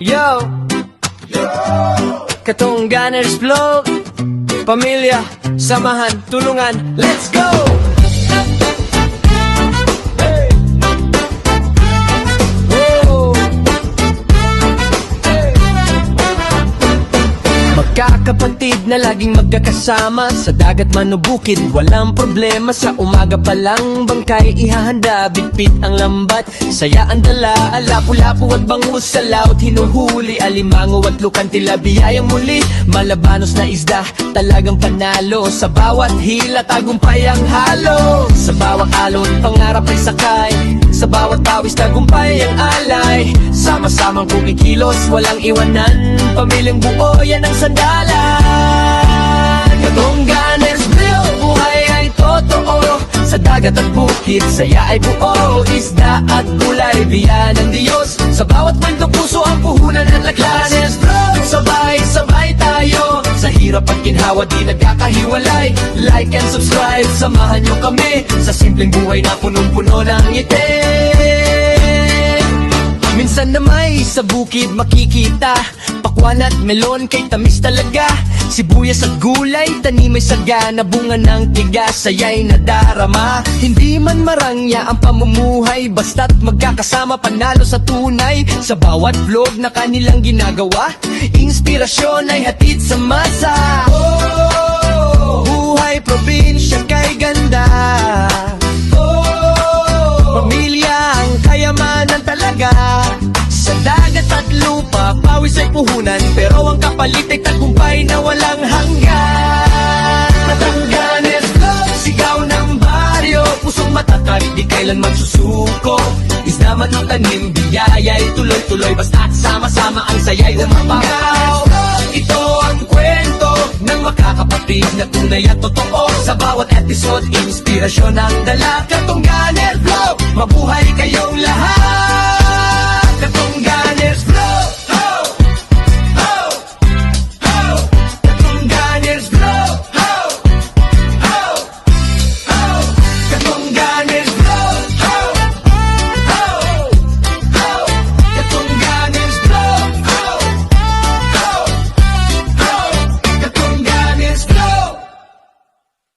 Yo! Katungganers vlog. Pamilya, samahan, tulungan, let's go! Hey! Whoa! Hey! Magkakapatid na laging magkakasama, sa dagat man o bukid, walang problema. Sa umaga pa lang, bangkay ihahanda, bitbit ang lambat, saya ang dala. Lapu-lapu at bangus sa laut, hinuhuli, alimango at lukan, tila biyayang muli. Malabanos na isda, talagang panalo, sa bawat hila, tagumpay ang halo. Sa bawat alon, pangarap ay sakay, sa bawat pawis, tagumpay ang alay. Sama-samang kumikilos, walang iwanan, pamilyang buo, yan ang sandalan. Katungganers vlog, buhay ay totoo, sa dagat at bukid, saya ay buo. Isda at gulay, biya ng Diyos, sa bawat mundo puso ang puhunan at laglanes. Vlog, sabay-sabay tayo, sa hirap at ginhawa di nagkakahiwalay. Like and subscribe, samahan nyo kami, sa simpleng buhay na punong-puno ng ngiti. Minsan na may sa bukid makikita, pakwan at melon kay tamis talaga. Sibuyas at gulay, tanim ay sagana, bunga ng tigas, saya'y nadarama. Hindi man marangya ang pamumuhay, basta't magkakasama, panalo sa tunay. Sa bawat vlog na kanilang ginagawa, inspirasyon ay hatid sa masa. Oh, buhay probinsya kay ganda. Pamilya ang kayamanan talaga, sa dagat at lupa, pawis ay puhunan, pero ang kapalit ay tagumpay na walang hanggan. Katungganers vlog, sigaw ng baryo, pusong matatag, di kailan magsusuko. Isda man o tanim, biyaya'y tuloy-tuloy, basta't sama-sama ang saya'y umapaw. Ito ang kwento ng makakapatid na tunay at totoo, sa bawat episode, inspirasyon ang dala. Katungganers vlog, mabuhay kayong lahat.